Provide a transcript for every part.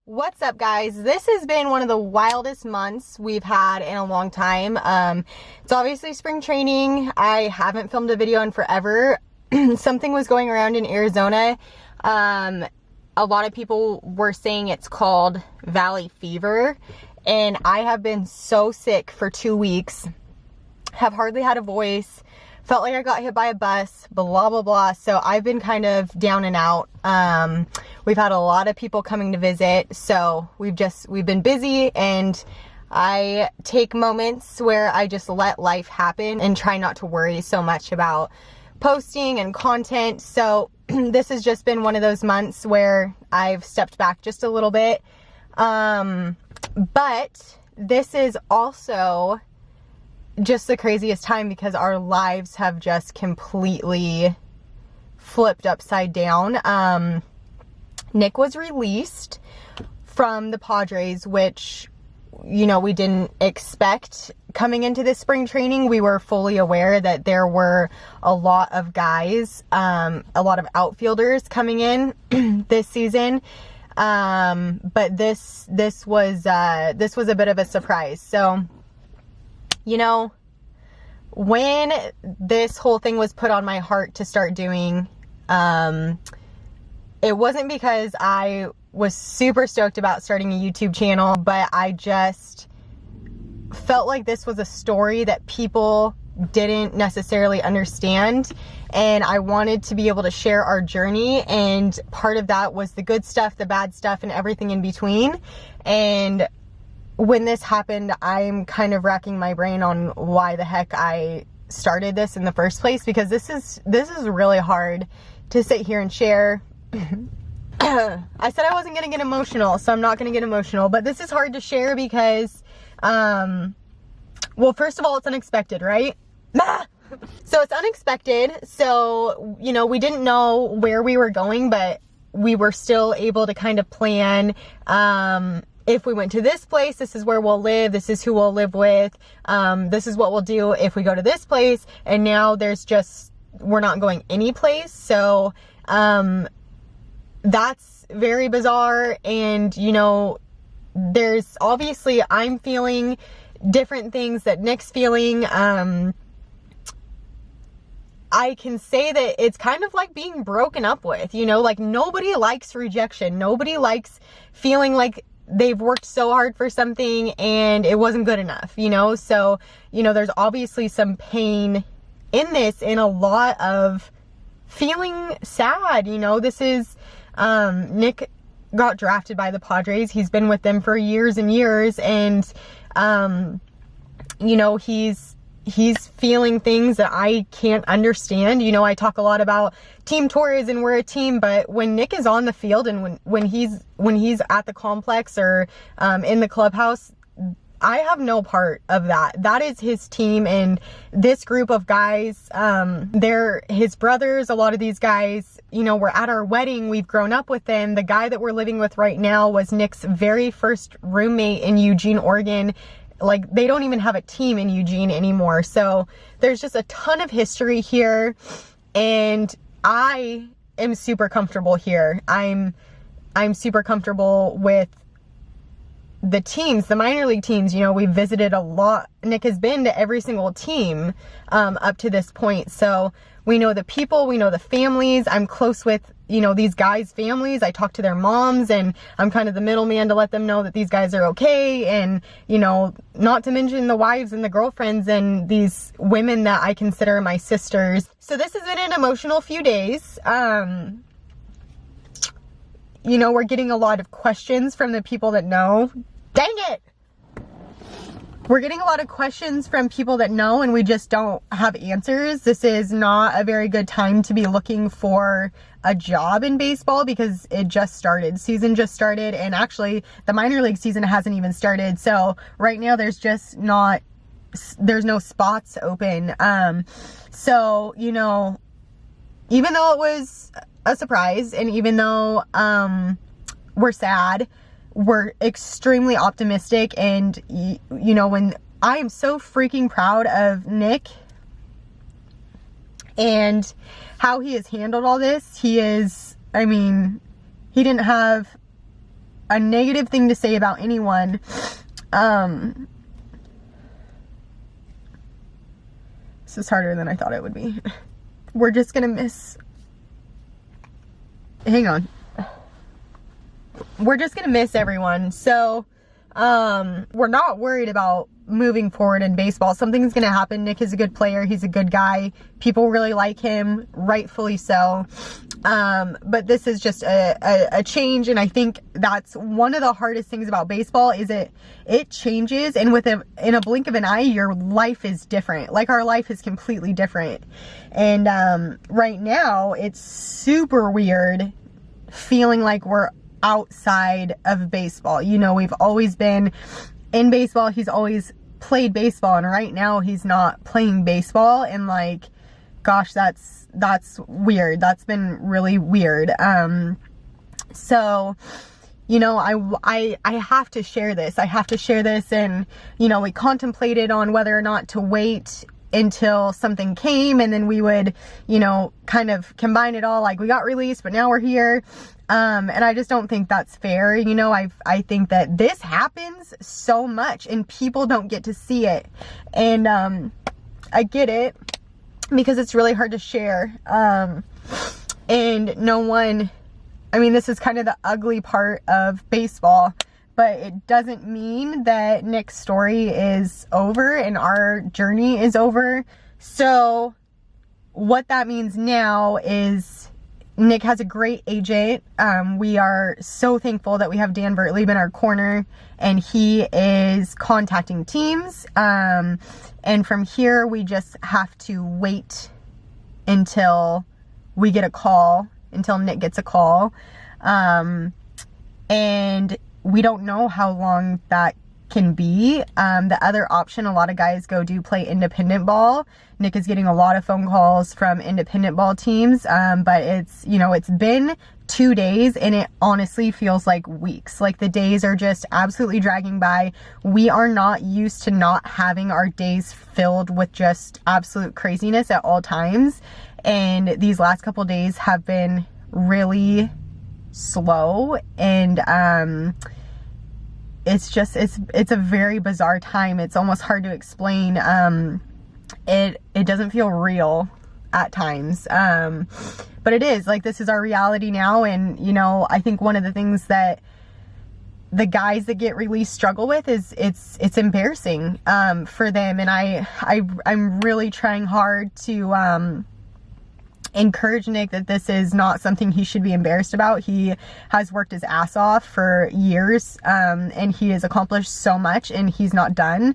What's up, guys? This has been one of the wildest months we've had in a long time. It's obviously spring training. I haven't filmed a video in forever. Something was going around in Arizona. A lot of people were saying it's called valley fever, and I have been so sick for 2 weeks. Have hardly had a voice. Felt like I got hit by a bus, blah, blah, blah. So I've been kind of down and out. We've had a lot of people coming to visit. So we've been busy, and I take moments where I just let life happen and try not to worry so much about posting and content. So this has just been one of those months where I've stepped back just a little bit. But this is also just the craziest time because our lives have just completely flipped upside down. Nick was released from the Padres, which, you know, we didn't expect coming into this spring training. We were fully aware that there were a lot of guys, a lot of outfielders coming in this season. But this was a bit of a surprise. So, you know, when this whole thing was put on my heart to start doing, it wasn't because I was super stoked about starting a YouTube channel, but I just felt like this was a story that people didn't necessarily understand, and I wanted to be able to share our journey, and part of that was the good stuff, the bad stuff, and everything in between. And when this happened, I'm kind of racking my brain on why the heck I started this in the first place, because this is really hard to sit here and share. I said I wasn't going to get emotional, so I'm not going to get emotional, but this is hard to share because, well, first of all, it's unexpected, right? So it's unexpected. So, you know, we didn't know where we were going, but we were still able to kind of plan, if we went to this place, this is where we'll live, this is who we'll live with, this is what we'll do if we go to this place. And now we're not going any place. So, that's very bizarre. And, you know, there's obviously, I'm feeling different things that Nick's feeling. I can say that it's kind of like being broken up with, you know, like nobody likes rejection. Nobody likes feeling like they've worked so hard for something and it wasn't good enough, you know? So, you know, there's obviously some pain in this and a lot of feeling sad, you know? This is, Nick got drafted by the Padres. He's been with them for years and years, and, you know, he's feeling things that I can't understand. You know, I talk a lot about Team Torres and we're a team, but when Nick is on the field and when he's at the complex or in the clubhouse, I have no part of that. That is his team, and this group of guys, they're his brothers. A lot of these guys, you know, were at our wedding. We've grown up with them. The guy that we're living with right now was Nick's very first roommate in Eugene, Oregon. Like, they don't even have a team in Eugene anymore. So there's just a ton of history here, and I am super comfortable here. I'm super comfortable with the teams, the minor league teams. You know, we've visited a lot. Nick has been to every single team up to this point. So we know the people, we know the families. I'm close with, you know, these guys' families. I talk to their moms, and I'm kind of the middleman to let them know that these guys are okay. And, you know, not to mention the wives and the girlfriends and these women that I consider my sisters. So this has been an emotional few days. You know, we're getting a lot of questions from the people that know. Dang it! We're getting a lot of questions from people that know, and we just don't have answers. This is not a very good time to be looking for a job in baseball because it just started. Season just started, and actually the minor league season hasn't even started. So right now there's no spots open. So, you know, even though it was a surprise, and even though we're sad, we're extremely optimistic. And you know, when I am so freaking proud of Nick and how he has handled all this. He is, I mean, he didn't have a negative thing to say about anyone. This is harder than I thought it would be. We're just gonna miss, hang on. We're just gonna miss everyone. So, we're not worried about moving forward in baseball. Something's gonna happen. Nick is a good player. He's a good guy. People really like him, rightfully so. But this is just a change, and I think that's one of the hardest things about baseball is it changes, and in a blink of an eye, your life is different. Like, our life is completely different. And right now, it's super weird feeling like we're outside of baseball. You know, we've always been in baseball. He's always played baseball, and right now he's not playing baseball, and like, gosh, that's weird. That's been really weird. So, you know, I have to share this. I have to share this. And, you know, we contemplated on whether or not to wait until something came, and then we would, you know, kind of combine it all. Like, we got released, but now we're here. And I just don't think that's fair. You know, I think that this happens so much and people don't get to see it. And, I get it, because it's really hard to share. And no one, I mean, this is kind of the ugly part of baseball, but it doesn't mean that Nick's story is over and our journey is over. So what that means now is Nick has a great agent. We are so thankful that we have Dan Vertlieb in our corner, and he is contacting teams. And from here, we just have to wait until we get a call, until Nick gets a call. And we don't know how long that can be. The other option, a lot of guys do play independent ball. Nick is getting a lot of phone calls from independent ball teams. But it's, you know, it's been 2 days and it honestly feels like weeks. Like, the days are just absolutely dragging by. We are not used to not having our days filled with just absolute craziness at all times. And these last couple days have been really slow, and it's just, it's a very bizarre time. It's almost hard to explain. It doesn't feel real at times. But it is, like, this is our reality now. And, you know, I think one of the things that the guys that get released struggle with is it's embarrassing, for them. And I'm really trying hard to, encourage Nick that this is not something he should be embarrassed about. He has worked his ass off for years, and he has accomplished so much, and he's not done.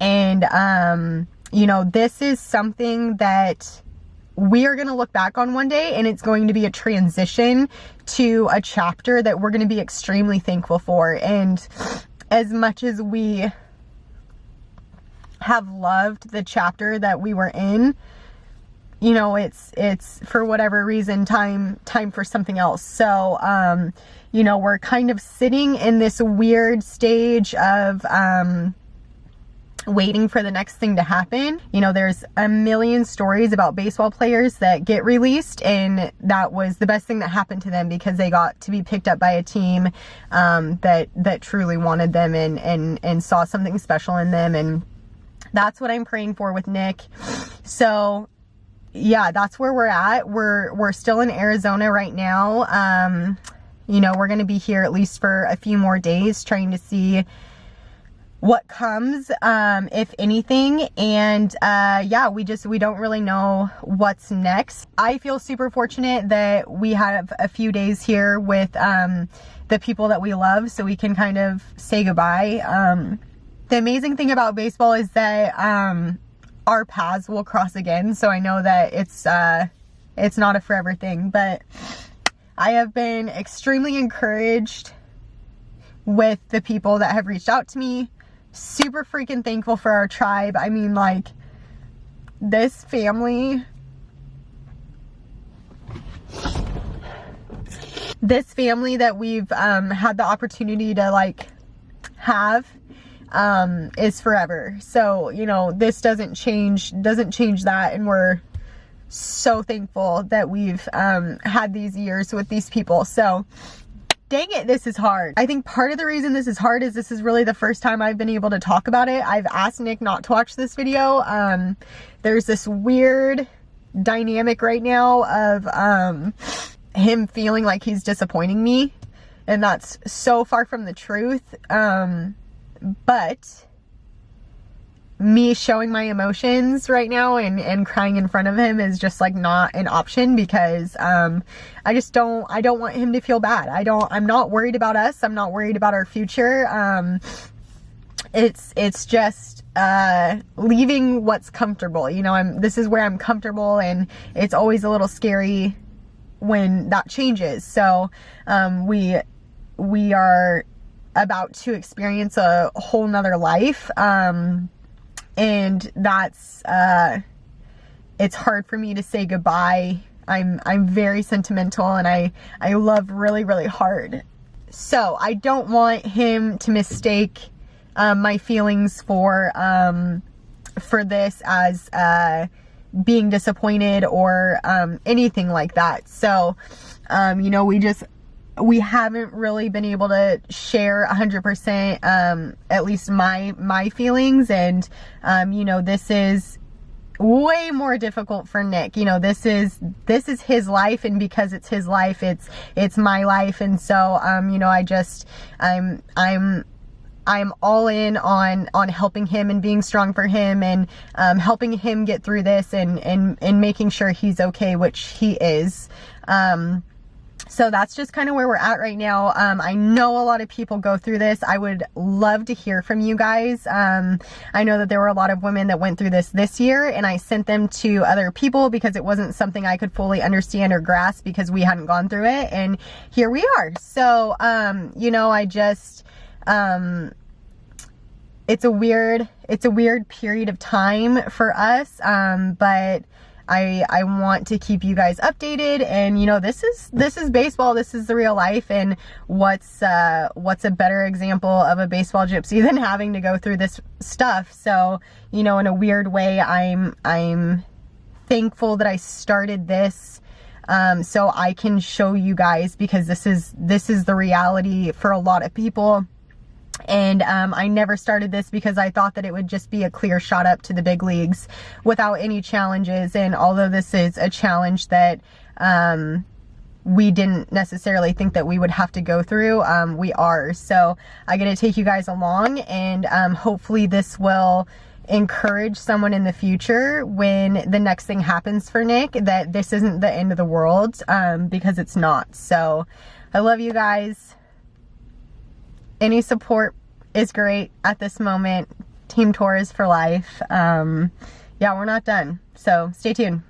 And, you know, this is something that we are going to look back on one day, and it's going to be a transition to a chapter that we're going to be extremely thankful for. And as much as we have loved the chapter that we were in, you know, it's for whatever reason time for something else. So, you know, we're kind of sitting in this weird stage of, waiting for the next thing to happen. You know, there's a million stories about baseball players that get released, and that was the best thing that happened to them because they got to be picked up by a team, that truly wanted them and saw something special in them. And that's what I'm praying for with Nick. So, yeah, that's where we're at. We're still in Arizona right now. You know, we're going to be here at least for a few more days trying to see what comes, if anything. And, yeah, we don't really know what's next. I feel super fortunate that we have a few days here with, the people that we love, so we can kind of say goodbye. The amazing thing about baseball is that, our paths will cross again. So I know that it's not a forever thing, but I have been extremely encouraged with the people that have reached out to me. Super freaking thankful for our tribe. I mean, like, this family that we've had the opportunity to, like, have is forever. So, you know, this doesn't change that, and we're so thankful that we've had these years with these people. So dang it, this is hard. I think part of the reason this is hard is this is really the first time I've been able to talk about it. I've asked Nick not to watch this video. There's this weird dynamic right now of him feeling like he's disappointing me, and that's so far from the truth. But me showing my emotions right now and crying in front of him is just like not an option, because I don't want him to feel bad. I'm not worried about us. I'm not worried about our future. It's just leaving what's comfortable. You know, this is where I'm comfortable, and it's always a little scary when that changes. So we are about to experience a whole nother life. And that's, it's hard for me to say goodbye. I'm very sentimental, and I love really, really hard. So I don't want him to mistake, my feelings for this as, being disappointed or, anything like that. So, you know, we haven't really been able to share 100%, at least my feelings. And, you know, this is way more difficult for Nick. You know, this is his life, and because it's his life, it's my life. And so, you know, I'm all in on helping him and being strong for him, and, helping him get through this, and making sure he's okay, which he is. So that's just kind of where we're at right now. I know a lot of people go through this. I would love to hear from you guys. I know that there were a lot of women that went through this year, and I sent them to other people because it wasn't something I could fully understand or grasp because we hadn't gone through it. And here we are. So, you know, it's a weird period of time for us. But I want to keep you guys updated, and you know, this is baseball. This is the real life, and what's a better example of a baseball gypsy than having to go through this stuff? So, you know, in a weird way, I'm thankful that I started this, so I can show you guys, because this is the reality for a lot of people. And I never started this because I thought that it would just be a clear shot up to the big leagues without any challenges. And although this is a challenge that we didn't necessarily think that we would have to go through, we are. So I get to take you guys along, and hopefully this will encourage someone in the future when the next thing happens for Nick, that this isn't the end of the world, because it's not. So I love you guys. Any support is great at this moment. Team Torres for life. Yeah, we're not done. So stay tuned.